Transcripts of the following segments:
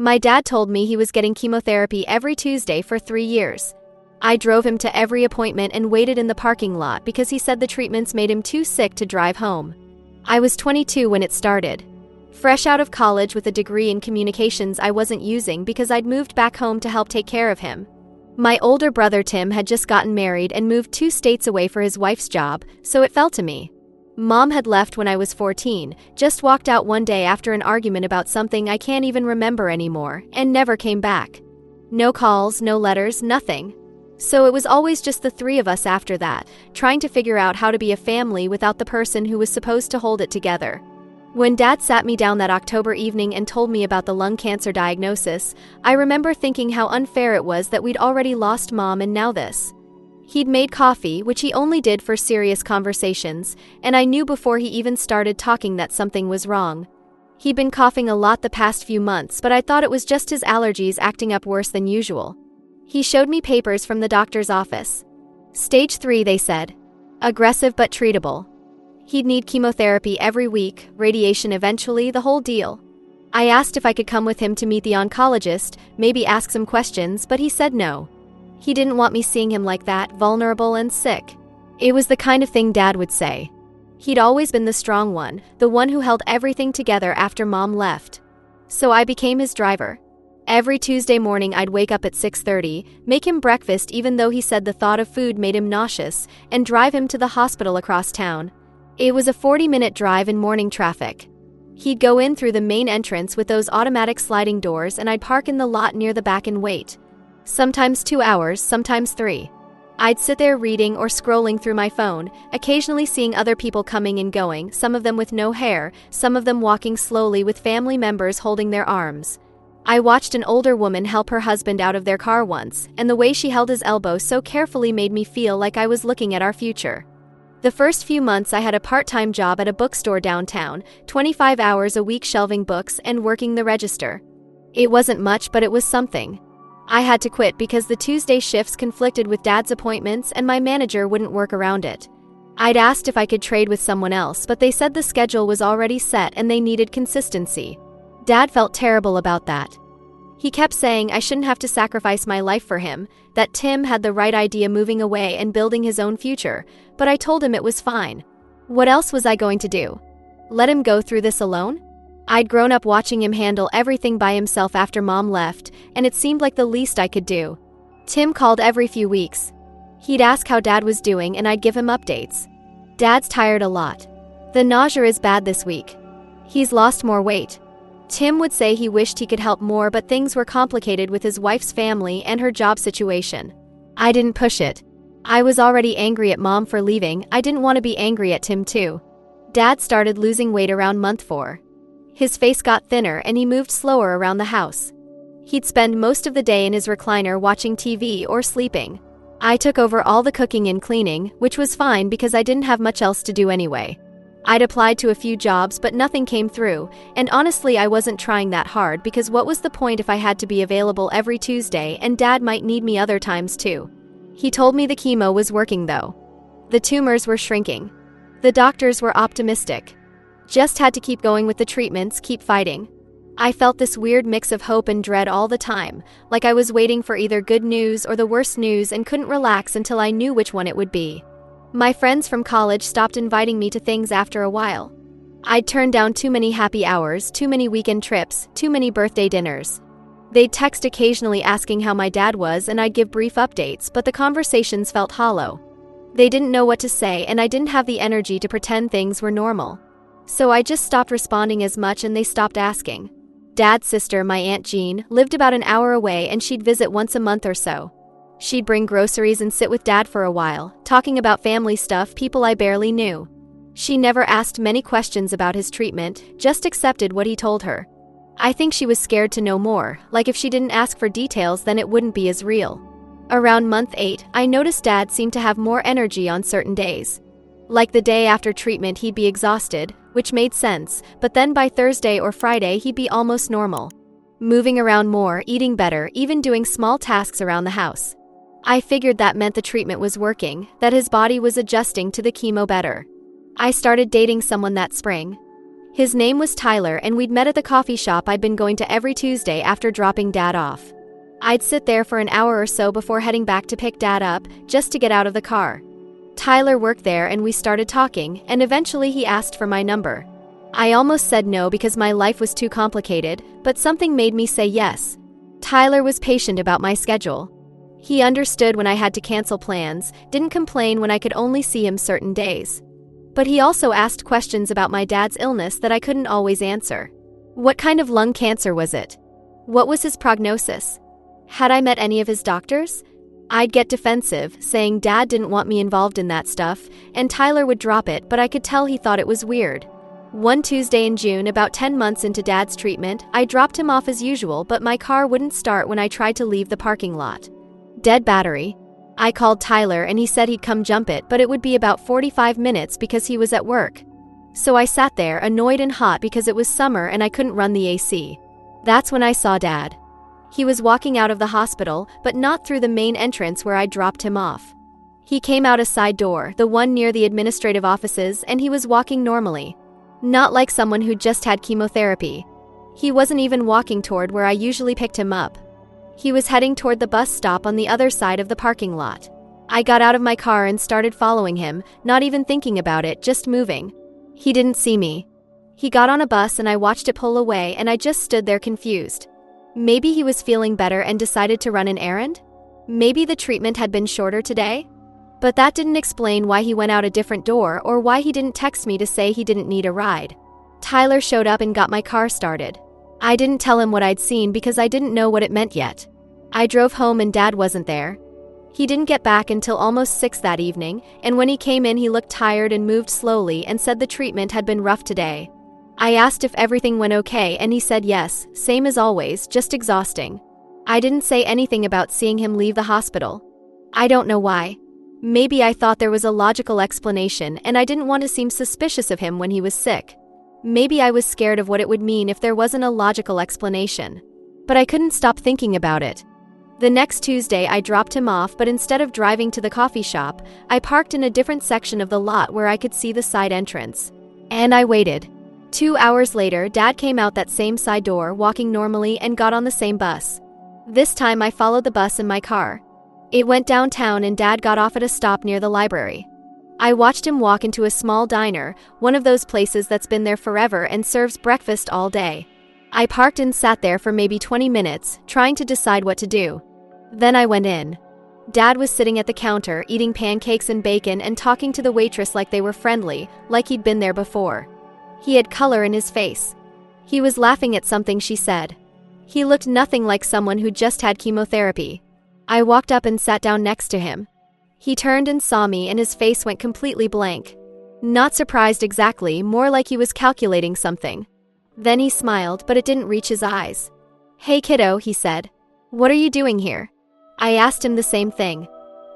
My dad told me he was getting chemotherapy every Tuesday for 3 years. I drove him to every appointment and waited in the parking lot because he said the treatments made him too sick to drive home. I was 22 when it started. Fresh out of college with a degree in communications I wasn't using because I'd moved back home to help take care of him. My older brother Tim had just gotten married and moved 2 states away for his wife's job, so it fell to me. Mom had left when I was 14, just walked out one day after an argument about something I can't even remember anymore, and never came back. No calls, no letters, nothing. So it was always just the 3 of us after that, trying to figure out how to be a family without the person who was supposed to hold it together. When Dad sat me down that October evening and told me about the lung cancer diagnosis, I remember thinking how unfair it was that we'd already lost Mom and now this. He'd made coffee, which he only did for serious conversations, and I knew before he even started talking that something was wrong. He'd been coughing a lot the past few months, but I thought it was just his allergies acting up worse than usual. He showed me papers from the doctor's office. Stage 3, they said. Aggressive but treatable. He'd need chemotherapy every week, radiation eventually, the whole deal. I asked if I could come with him to meet the oncologist, maybe ask some questions, but he said no. He didn't want me seeing him like that, vulnerable and sick. It was the kind of thing Dad would say. He'd always been the strong one, the one who held everything together after Mom left. So I became his driver. Every Tuesday morning I'd wake up at 6:30, make him breakfast even though he said the thought of food made him nauseous, and drive him to the hospital across town. It was a 40-minute drive in morning traffic. He'd go in through the main entrance with those automatic sliding doors and I'd park in the lot near the back and wait. Sometimes 2 hours, sometimes 3. I'd sit there reading or scrolling through my phone, occasionally seeing other people coming and going, some of them with no hair, some of them walking slowly with family members holding their arms. I watched an older woman help her husband out of their car once, and the way she held his elbow so carefully made me feel like I was looking at our future. The first few months I had a part-time job at a bookstore downtown, 25 hours a week shelving books and working the register. It wasn't much, but it was something. I had to quit because the Tuesday shifts conflicted with Dad's appointments and my manager wouldn't work around it. I'd asked if I could trade with someone else, but they said the schedule was already set and they needed consistency. Dad felt terrible about that. He kept saying I shouldn't have to sacrifice my life for him, that Tim had the right idea moving away and building his own future, but I told him it was fine. What else was I going to do? Let him go through this alone? I'd grown up watching him handle everything by himself after Mom left, and it seemed like the least I could do. Tim called every few weeks. He'd ask how Dad was doing and I'd give him updates. Dad's tired a lot. The nausea is bad this week. He's lost more weight. Tim would say he wished he could help more, but things were complicated with his wife's family and her job situation. I didn't push it. I was already angry at Mom for leaving. I didn't want to be angry at Tim too. Dad started losing weight around month 4. His face got thinner and he moved slower around the house. He'd spend most of the day in his recliner watching TV or sleeping. I took over all the cooking and cleaning, which was fine because I didn't have much else to do anyway. I'd applied to a few jobs but nothing came through, and honestly I wasn't trying that hard because what was the point if I had to be available every Tuesday and Dad might need me other times too. He told me the chemo was working though. The tumors were shrinking. The doctors were optimistic. Just had to keep going with the treatments, keep fighting. I felt this weird mix of hope and dread all the time, like I was waiting for either good news or the worst news and couldn't relax until I knew which one it would be. My friends from college stopped inviting me to things after a while. I'd turned down too many happy hours, too many weekend trips, too many birthday dinners. They'd text occasionally asking how my dad was and I'd give brief updates, but the conversations felt hollow. They didn't know what to say and I didn't have the energy to pretend things were normal. So I just stopped responding as much and they stopped asking. Dad's sister, my Aunt Jean, lived about an hour away and she'd visit once a month or so. She'd bring groceries and sit with Dad for a while, talking about family stuff, people I barely knew. She never asked many questions about his treatment, just accepted what he told her. I think she was scared to know more, like if she didn't ask for details then it wouldn't be as real. Around month 8, I noticed Dad seemed to have more energy on certain days. Like the day after treatment he'd be exhausted, which made sense, but then by Thursday or Friday he'd be almost normal. Moving around more, eating better, even doing small tasks around the house. I figured that meant the treatment was working, that his body was adjusting to the chemo better. I started dating someone that spring. His name was Tyler, and we'd met at the coffee shop I'd been going to every Tuesday after dropping Dad off. I'd sit there for an hour or so before heading back to pick Dad up, just to get out of the car. Tyler worked there and we started talking, and eventually he asked for my number. I almost said no because my life was too complicated, but something made me say yes. Tyler was patient about my schedule. He understood when I had to cancel plans, didn't complain when I could only see him certain days. But he also asked questions about my dad's illness that I couldn't always answer. What kind of lung cancer was it? What was his prognosis? Had I met any of his doctors? I'd get defensive, saying Dad didn't want me involved in that stuff, and Tyler would drop it, but I could tell he thought it was weird. One Tuesday in June, about 10 months into Dad's treatment, I dropped him off as usual, but my car wouldn't start when I tried to leave the parking lot. Dead battery. I called Tyler and he said he'd come jump it, but it would be about 45 minutes because he was at work. So I sat there, annoyed and hot because it was summer and I couldn't run the AC. That's when I saw Dad. He was walking out of the hospital, but not through the main entrance where I dropped him off. He came out a side door, the one near the administrative offices, and he was walking normally. Not like someone who'd just had chemotherapy. He wasn't even walking toward where I usually picked him up. He was heading toward the bus stop on the other side of the parking lot. I got out of my car and started following him, not even thinking about it, just moving. He didn't see me. He got on a bus and I watched it pull away, and I just stood there confused. Maybe he was feeling better and decided to run an errand? Maybe the treatment had been shorter today? But that didn't explain why he went out a different door or why he didn't text me to say he didn't need a ride. Tyler showed up and got my car started. I didn't tell him what I'd seen because I didn't know what it meant yet. I drove home and Dad wasn't there. He didn't get back until almost 6 that evening, and when he came in he looked tired and moved slowly and said the treatment had been rough today. I asked if everything went okay and he said yes, same as always, just exhausting. I didn't say anything about seeing him leave the hospital. I don't know why. Maybe I thought there was a logical explanation and I didn't want to seem suspicious of him when he was sick. Maybe I was scared of what it would mean if there wasn't a logical explanation. But I couldn't stop thinking about it. The next Tuesday I dropped him off, but instead of driving to the coffee shop, I parked in a different section of the lot where I could see the side entrance. And I waited. 2 hours later, Dad came out that same side door, walking normally, and got on the same bus. This time I followed the bus in my car. It went downtown and Dad got off at a stop near the library. I watched him walk into a small diner, one of those places that's been there forever and serves breakfast all day. I parked and sat there for maybe 20 minutes, trying to decide what to do. Then I went in. Dad was sitting at the counter, eating pancakes and bacon and talking to the waitress like they were friendly, like he'd been there before. He had color in his face. He was laughing at something she said. He looked nothing like someone who just had chemotherapy. I walked up and sat down next to him. He turned and saw me and his face went completely blank. Not surprised exactly, more like he was calculating something. Then he smiled, but it didn't reach his eyes. "Hey kiddo," he said. "What are you doing here?" I asked him the same thing.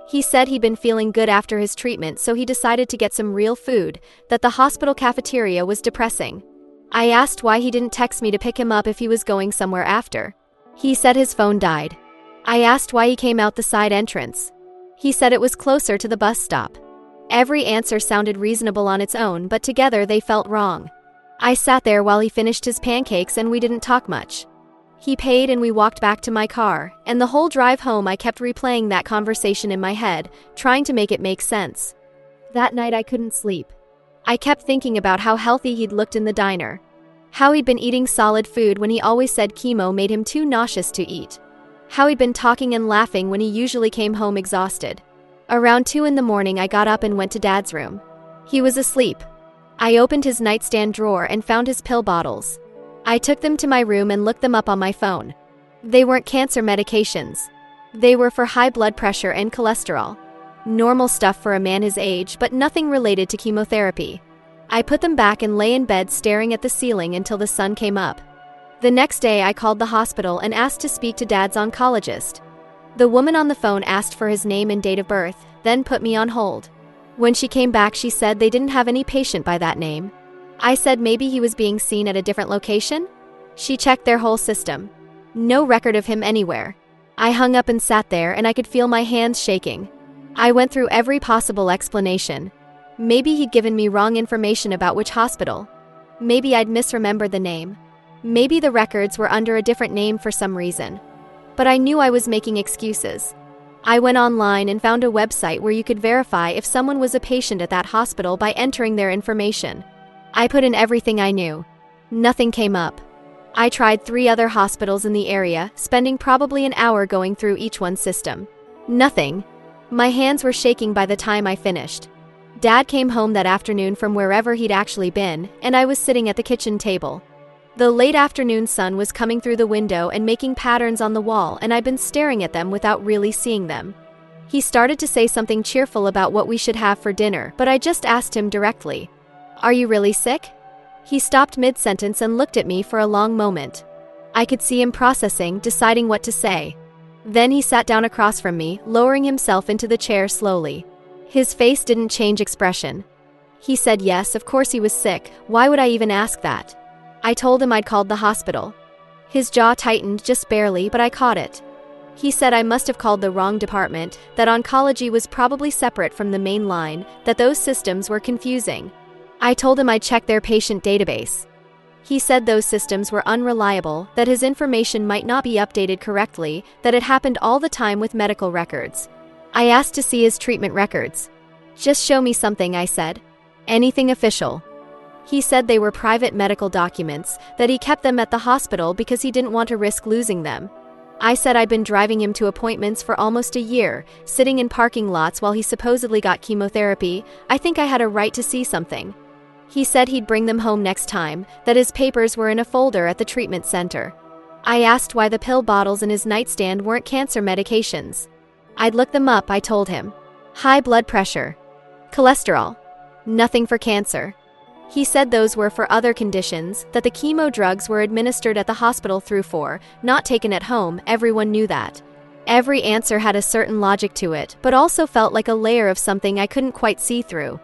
He said he'd been feeling good after his treatment, so he decided to get some real food, that the hospital cafeteria was depressing. I asked why he didn't text me to pick him up if he was going somewhere after. He said his phone died. I asked why he came out the side entrance. He said it was closer to the bus stop. Every answer sounded reasonable on its own, but together they felt wrong. I sat there while he finished his pancakes and we didn't talk much. He paid and we walked back to my car, and the whole drive home I kept replaying that conversation in my head, trying to make it make sense. That night I couldn't sleep. I kept thinking about how healthy he'd looked in the diner. How he'd been eating solid food when he always said chemo made him too nauseous to eat. How he'd been talking and laughing when he usually came home exhausted. Around 2 in the morning I got up and went to Dad's room. He was asleep. I opened his nightstand drawer and found his pill bottles. I took them to my room and looked them up on my phone. They weren't cancer medications. They were for high blood pressure and cholesterol. Normal stuff for a man his age, but nothing related to chemotherapy. I put them back and lay in bed staring at the ceiling until the sun came up. The next day I called the hospital and asked to speak to Dad's oncologist. The woman on the phone asked for his name and date of birth, then put me on hold. When she came back she said they didn't have any patient by that name. I said maybe he was being seen at a different location? She checked their whole system. No record of him anywhere. I hung up and sat there and I could feel my hands shaking. I went through every possible explanation. Maybe he'd given me wrong information about which hospital. Maybe I'd misremembered the name. Maybe the records were under a different name for some reason. But I knew I was making excuses. I went online and found a website where you could verify if someone was a patient at that hospital by entering their information. I put in everything I knew. Nothing came up. I tried 3 other hospitals in the area, spending probably an hour going through each one's system. Nothing. My hands were shaking by the time I finished. Dad came home that afternoon from wherever he'd actually been, and I was sitting at the kitchen table. The late afternoon sun was coming through the window and making patterns on the wall, and I'd been staring at them without really seeing them. He started to say something cheerful about what we should have for dinner, but I just asked him directly, "Are you really sick?" He stopped mid-sentence and looked at me for a long moment. I could see him processing, deciding what to say. Then he sat down across from me, lowering himself into the chair slowly. His face didn't change expression. He said yes, of course he was sick. Why would I even ask that? I told him I'd called the hospital. His jaw tightened just barely, but I caught it. He said I must have called the wrong department, that oncology was probably separate from the main line, that those systems were confusing. I told him I'd check their patient database. He said those systems were unreliable, that his information might not be updated correctly, that it happened all the time with medical records. I asked to see his treatment records. "Just show me something," I said. "Anything official." He said they were private medical documents, that he kept them at the hospital because he didn't want to risk losing them. I said I'd been driving him to appointments for almost a year, sitting in parking lots while he supposedly got chemotherapy. I think I had a right to see something. He said he'd bring them home next time, that his papers were in a folder at the treatment center. I asked why the pill bottles in his nightstand weren't cancer medications. I'd looked them up, I told him. High blood pressure. Cholesterol. Nothing for cancer. He said those were for other conditions, that the chemo drugs were administered at the hospital through for, not taken at home. Everyone knew that. Every answer had a certain logic to it, but also felt like a layer of something I couldn't quite see through.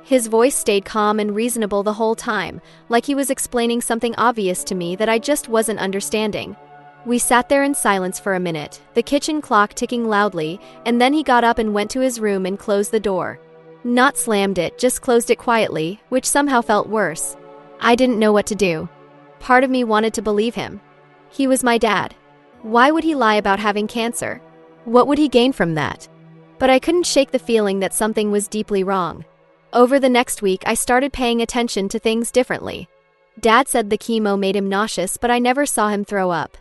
His voice stayed calm and reasonable the whole time, like he was explaining something obvious to me that I just wasn't understanding. We sat there in silence for a minute, the kitchen clock ticking loudly, and then he got up and went to his room and closed the door. Not slammed it, just closed it quietly, which somehow felt worse. I didn't know what to do. Part of me wanted to believe him. He was my dad. Why would he lie about having cancer? What would he gain from that? But I couldn't shake the feeling that something was deeply wrong. Over the next week, I started paying attention to things differently. Dad said the chemo made him nauseous, but I never saw him throw up.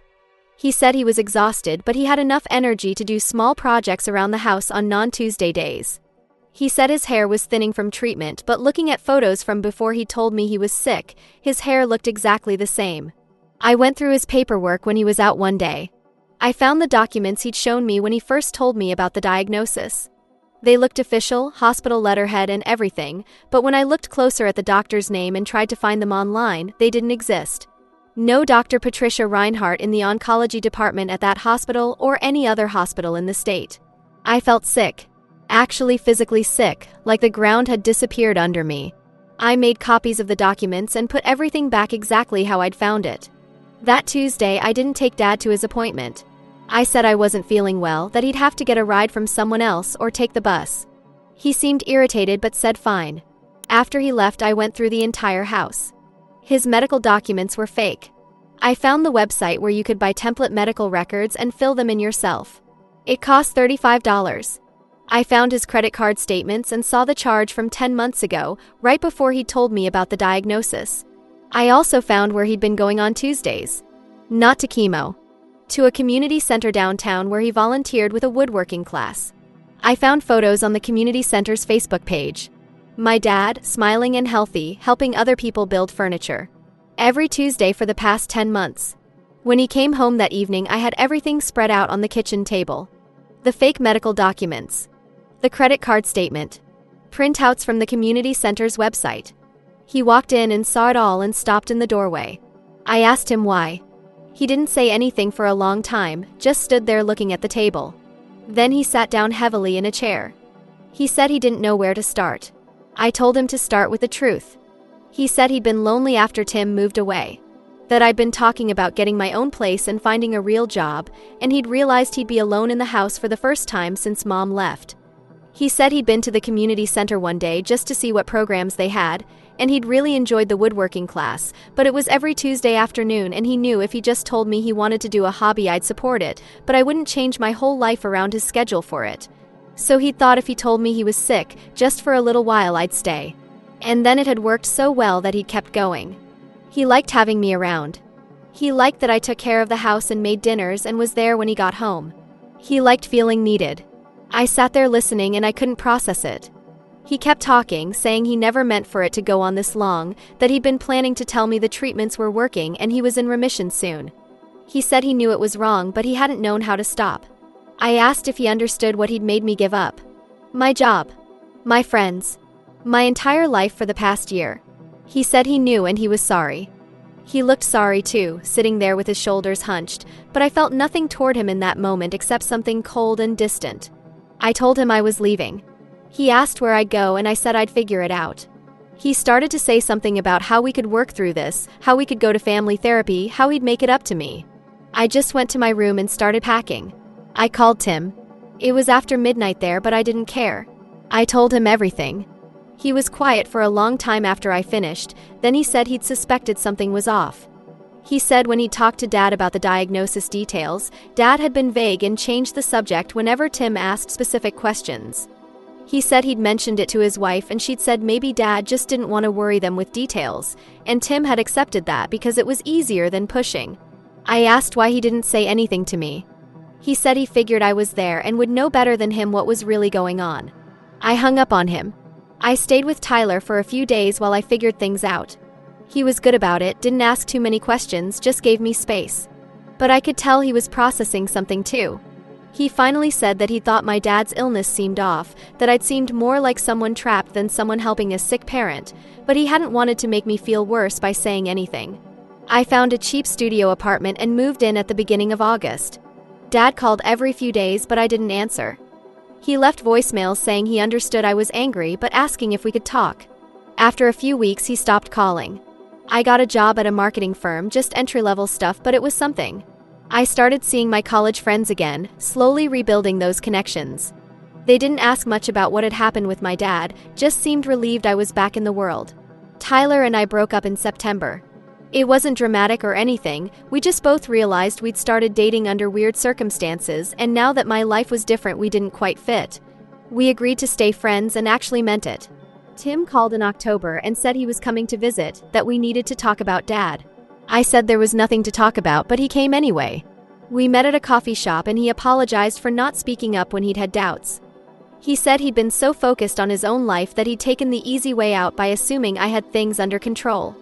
He said he was exhausted, but he had enough energy to do small projects around the house on non-Tuesday days. He said his hair was thinning from treatment, but looking at photos from before he told me he was sick, his hair looked exactly the same. I went through his paperwork when he was out one day. I found the documents he'd shown me when he first told me about the diagnosis. They looked official, hospital letterhead and everything, but when I looked closer at the doctor's name and tried to find them online, they didn't exist. No Dr. Patricia Reinhardt in the oncology department at that hospital or any other hospital in the state. I felt sick. Actually physically sick, like the ground had disappeared under me. I made copies of the documents and put everything back exactly how I'd found it. That Tuesday, I didn't take Dad to his appointment. I said I wasn't feeling well, that he'd have to get a ride from someone else or take the bus. He seemed irritated but said fine. After he left, I went through the entire house. His medical documents were fake. I found the website where you could buy template medical records and fill them in yourself. It cost $35. I found his credit card statements and saw the charge from 10 months ago, right before he told me about the diagnosis. I also found where he'd been going on Tuesdays. Not to chemo. To a community center downtown where he volunteered with a woodworking class. I found photos on the community center's Facebook page. My dad, smiling and healthy, helping other people build furniture. Every Tuesday for the past 10 months. When he came home that evening, I had everything spread out on the kitchen table. The fake medical documents. The credit card statement. Printouts from the community center's website. He walked in and saw it all and stopped in the doorway. I asked him why. He didn't say anything for a long time, just stood there looking at the table. Then he sat down heavily in a chair. He said he didn't know where to start. I told him to start with the truth. He said he'd been lonely after Tim moved away. That I'd been talking about getting my own place and finding a real job, and he'd realized he'd be alone in the house for the first time since Mom left. He said he'd been to the community center one day just to see what programs they had, and he'd really enjoyed the woodworking class, but it was every Tuesday afternoon and he knew if he just told me he wanted to do a hobby I'd support it, but I wouldn't change my whole life around his schedule for it. So he'd thought if he told me he was sick, just for a little while I'd stay. And then it had worked so well that he'd kept going. He liked having me around. He liked that I took care of the house and made dinners and was there when he got home. He liked feeling needed. I sat there listening and I couldn't process it. He kept talking, saying he never meant for it to go on this long, that he'd been planning to tell me the treatments were working and he was in remission soon. He said he knew it was wrong, but he hadn't known how to stop. I asked if he understood what he'd made me give up. My job. My friends. My entire life for the past year. He said he knew and he was sorry. He looked sorry too, sitting there with his shoulders hunched, but I felt nothing toward him in that moment except something cold and distant. I told him I was leaving. He asked where I'd go and I said I'd figure it out. He started to say something about how we could work through this, how we could go to family therapy, how he'd make it up to me. I just went to my room and started packing. I called Tim. It was after midnight there, but I didn't care. I told him everything. He was quiet for a long time after I finished, then he said he'd suspected something was off. He said when he talked to Dad about the diagnosis details, Dad had been vague and changed the subject whenever Tim asked specific questions. He said he'd mentioned it to his wife and she'd said maybe Dad just didn't want to worry them with details, and Tim had accepted that because it was easier than pushing. I asked why he didn't say anything to me. He said he figured I was there and would know better than him what was really going on. I hung up on him. I stayed with Tyler for a few days while I figured things out. He was good about it, didn't ask too many questions, just gave me space. But I could tell he was processing something too. He finally said that he thought my dad's illness seemed off, that I'd seemed more like someone trapped than someone helping a sick parent, but he hadn't wanted to make me feel worse by saying anything. I found a cheap studio apartment and moved in at the beginning of August. Dad called every few days, but I didn't answer. He left voicemails saying he understood I was angry, but asking if we could talk. After a few weeks, he stopped calling. I got a job at a marketing firm, just entry-level stuff, but it was something. I started seeing my college friends again, slowly rebuilding those connections. They didn't ask much about what had happened with my dad, just seemed relieved I was back in the world. Tyler and I broke up in September. It wasn't dramatic or anything, we just both realized we'd started dating under weird circumstances, and now that my life was different we didn't quite fit. We agreed to stay friends and actually meant it. Tim called in October and said he was coming to visit, that we needed to talk about Dad. I said there was nothing to talk about, but he came anyway. We met at a coffee shop and he apologized for not speaking up when he'd had doubts. He said he'd been so focused on his own life that he'd taken the easy way out by assuming I had things under control.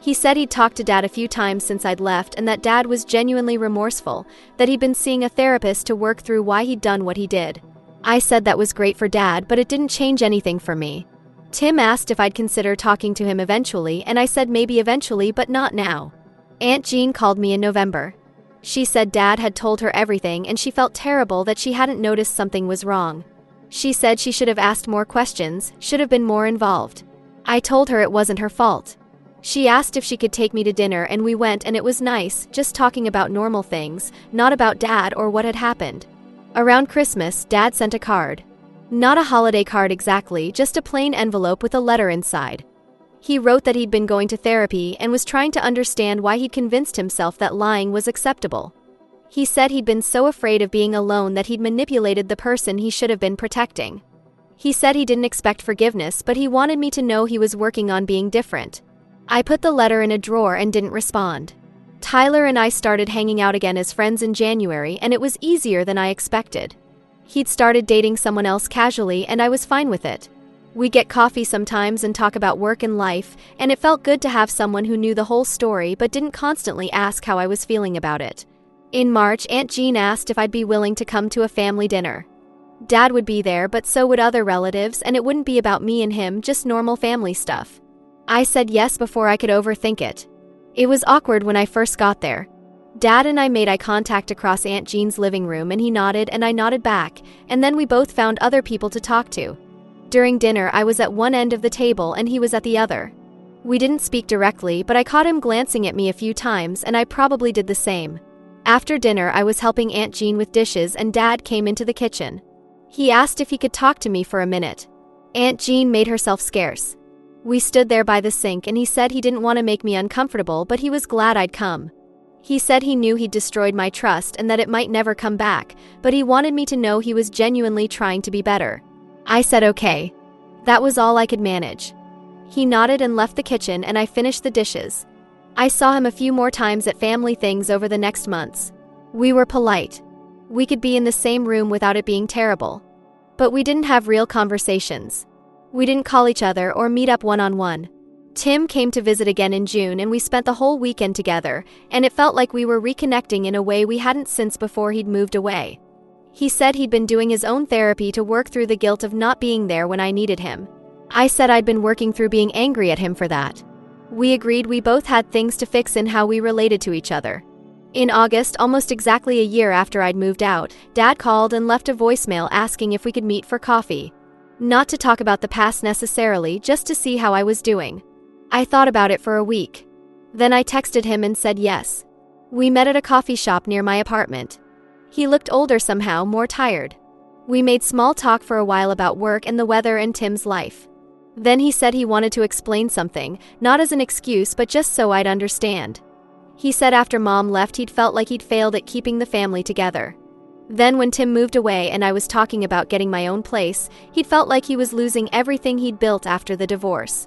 He said he'd talked to Dad a few times since I'd left and that Dad was genuinely remorseful, that he'd been seeing a therapist to work through why he'd done what he did. I said that was great for Dad, but it didn't change anything for me. Tim asked if I'd consider talking to him eventually, and I said maybe eventually, but not now. Aunt Jean called me in November. She said Dad had told her everything and she felt terrible that she hadn't noticed something was wrong. She said she should have asked more questions, should have been more involved. I told her it wasn't her fault. She asked if she could take me to dinner and we went and it was nice, just talking about normal things, not about Dad or what had happened. Around Christmas, Dad sent a card. Not a holiday card exactly, just a plain envelope with a letter inside. He wrote that he'd been going to therapy and was trying to understand why he'd convinced himself that lying was acceptable. He said he'd been so afraid of being alone that he'd manipulated the person he should have been protecting. He said he didn't expect forgiveness, but he wanted me to know he was working on being different. I put the letter in a drawer and didn't respond. Tyler and I started hanging out again as friends in January, and it was easier than I expected. He'd started dating someone else casually, and I was fine with it. We get coffee sometimes and talk about work and life, and it felt good to have someone who knew the whole story but didn't constantly ask how I was feeling about it. In March, Aunt Jean asked if I'd be willing to come to a family dinner. Dad would be there, but so would other relatives, and it wouldn't be about me and him, just normal family stuff. I said yes before I could overthink it. It was awkward when I first got there. Dad and I made eye contact across Aunt Jean's living room and he nodded and I nodded back, and then we both found other people to talk to. During dinner, I was at one end of the table and he was at the other. We didn't speak directly, but I caught him glancing at me a few times and I probably did the same. After dinner, I was helping Aunt Jean with dishes and Dad came into the kitchen. He asked if he could talk to me for a minute. Aunt Jean made herself scarce. We stood there by the sink and he said he didn't want to make me uncomfortable, but he was glad I'd come. He said he knew he'd destroyed my trust and that it might never come back, but he wanted me to know he was genuinely trying to be better. I said okay. That was all I could manage. He nodded and left the kitchen and I finished the dishes. I saw him a few more times at family things over the next months. We were polite. We could be in the same room without it being terrible. But we didn't have real conversations. We didn't call each other or meet up one-on-one. Tim came to visit again in June and we spent the whole weekend together, and it felt like we were reconnecting in a way we hadn't since before he'd moved away. He said he'd been doing his own therapy to work through the guilt of not being there when I needed him. I said I'd been working through being angry at him for that. We agreed we both had things to fix in how we related to each other. In August, almost exactly a year after I'd moved out, Dad called and left a voicemail asking if we could meet for coffee. Not to talk about the past necessarily, just to see how I was doing. I thought about it for a week. Then I texted him and said yes. We met at a coffee shop near my apartment. He looked older somehow, more tired. We made small talk for a while about work and the weather and Tim's life. Then he said he wanted to explain something, not as an excuse but just so I'd understand. He said after Mom left he'd felt like he'd failed at keeping the family together. Then when Tim moved away and I was talking about getting my own place, he'd felt like he was losing everything he'd built after the divorce.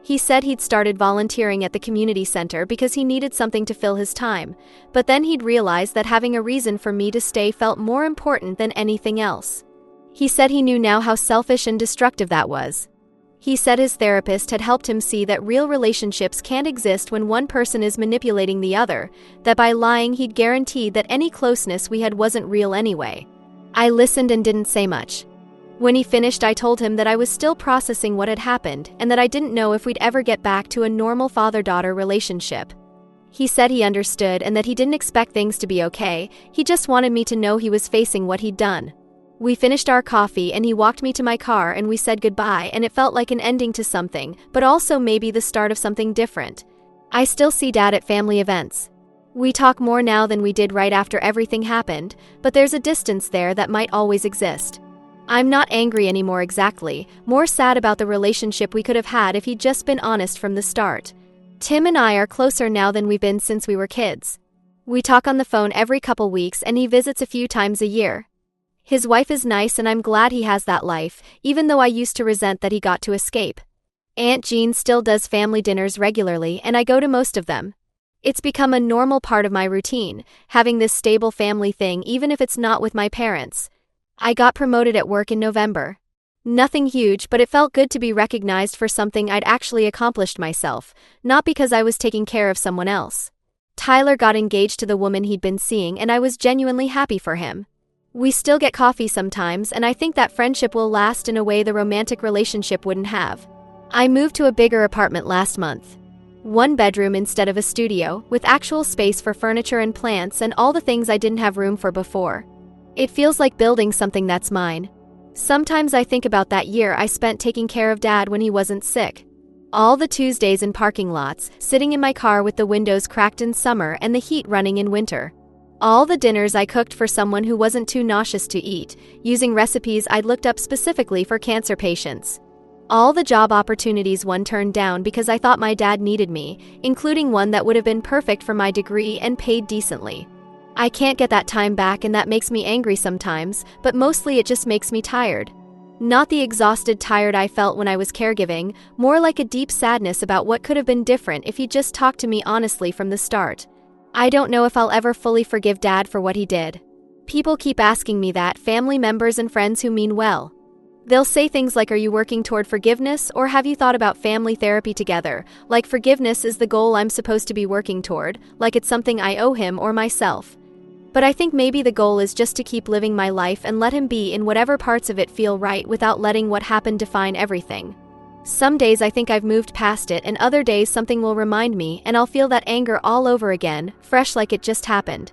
He said he'd started volunteering at the community center because he needed something to fill his time, but then he'd realized that having a reason for me to stay felt more important than anything else. He said he knew now how selfish and destructive that was. He said his therapist had helped him see that real relationships can't exist when one person is manipulating the other, that by lying he'd guaranteed that any closeness we had wasn't real anyway. I listened and didn't say much. When he finished, I told him that I was still processing what had happened and that I didn't know if we'd ever get back to a normal father-daughter relationship. He said he understood and that he didn't expect things to be okay, he just wanted me to know he was facing what he'd done. We finished our coffee and he walked me to my car and we said goodbye, and it felt like an ending to something, but also maybe the start of something different. I still see Dad at family events. We talk more now than we did right after everything happened, but there's a distance there that might always exist. I'm not angry anymore exactly, more sad about the relationship we could have had if he'd just been honest from the start. Tim and I are closer now than we've been since we were kids. We talk on the phone every couple weeks and he visits a few times a year. His wife is nice and I'm glad he has that life, even though I used to resent that he got to escape. Aunt Jean still does family dinners regularly and I go to most of them. It's become a normal part of my routine, having this stable family thing even if it's not with my parents. I got promoted at work in November. Nothing huge, but it felt good to be recognized for something I'd actually accomplished myself, not because I was taking care of someone else. Tyler got engaged to the woman he'd been seeing and I was genuinely happy for him. We still get coffee sometimes and I think that friendship will last in a way the romantic relationship wouldn't have. I moved to a bigger apartment last month. 1 bedroom instead of a studio, with actual space for furniture and plants and all the things I didn't have room for before. It feels like building something that's mine. Sometimes I think about that year I spent taking care of Dad when he wasn't sick. All the Tuesdays in parking lots, sitting in my car with the windows cracked in summer and the heat running in winter. All the dinners I cooked for someone who wasn't too nauseous to eat, using recipes I'd looked up specifically for cancer patients. All the job opportunities one turned down because I thought my dad needed me, including one that would have been perfect for my degree and paid decently. I can't get that time back and that makes me angry sometimes, but mostly it just makes me tired. Not the exhausted tired I felt when I was caregiving, more like a deep sadness about what could have been different if he'd just talked to me honestly from the start. I don't know if I'll ever fully forgive Dad for what he did. People keep asking me that, family members and friends who mean well. They'll say things like, "Are you working toward forgiveness, or have you thought about family therapy together?" Like forgiveness is the goal I'm supposed to be working toward, like it's something I owe him or myself. But I think maybe the goal is just to keep living my life and let him be in whatever parts of it feel right without letting what happened define everything. Some days I think I've moved past it, and other days something will remind me and I'll feel that anger all over again, fresh like it just happened.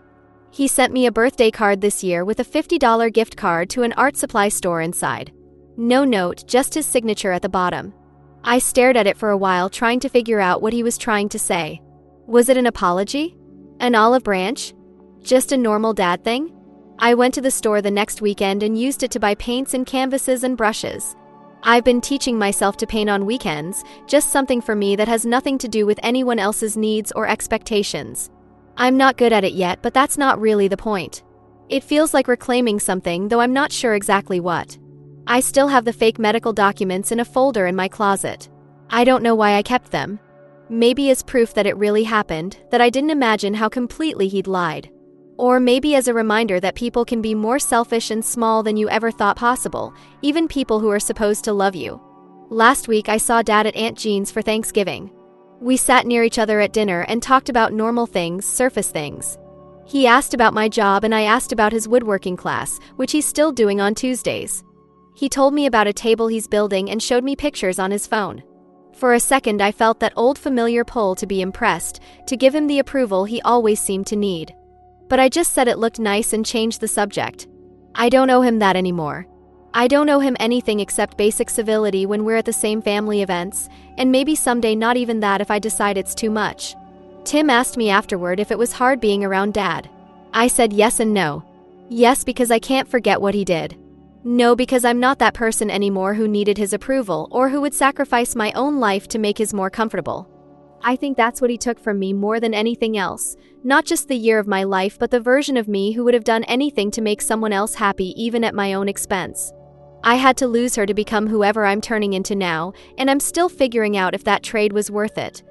He sent me a birthday card this year with a $50 gift card to an art supply store inside. No note, just his signature at the bottom. I stared at it for a while, trying to figure out what he was trying to say. Was it an apology? An olive branch? Just a normal dad thing? I went to the store the next weekend and used it to buy paints and canvases and brushes. I've been teaching myself to paint on weekends, just something for me that has nothing to do with anyone else's needs or expectations. I'm not good at it yet, but that's not really the point. It feels like reclaiming something, though I'm not sure exactly what. I still have the fake medical documents in a folder in my closet. I don't know why I kept them. Maybe as proof that it really happened, that I didn't imagine how completely he'd lied. Or maybe as a reminder that people can be more selfish and small than you ever thought possible, even people who are supposed to love you. Last week I saw Dad at Aunt Jean's for Thanksgiving. We sat near each other at dinner and talked about normal things, surface things. He asked about my job and I asked about his woodworking class, which he's still doing on Tuesdays. He told me about a table he's building and showed me pictures on his phone. For a second I felt that old familiar pull to be impressed, to give him the approval he always seemed to need. But I just said it looked nice and changed the subject. I don't owe him that anymore. I don't owe him anything except basic civility when we're at the same family events, and maybe someday not even that if I decide it's too much. Tim asked me afterward if it was hard being around Dad. I said yes and no. Yes, because I can't forget what he did. No, because I'm not that person anymore who needed his approval or who would sacrifice my own life to make his more comfortable. I think that's what he took from me more than anything else, not just the year of my life but the version of me who would have done anything to make someone else happy even at my own expense. I had to lose her to become whoever I'm turning into now, and I'm still figuring out if that trade was worth it.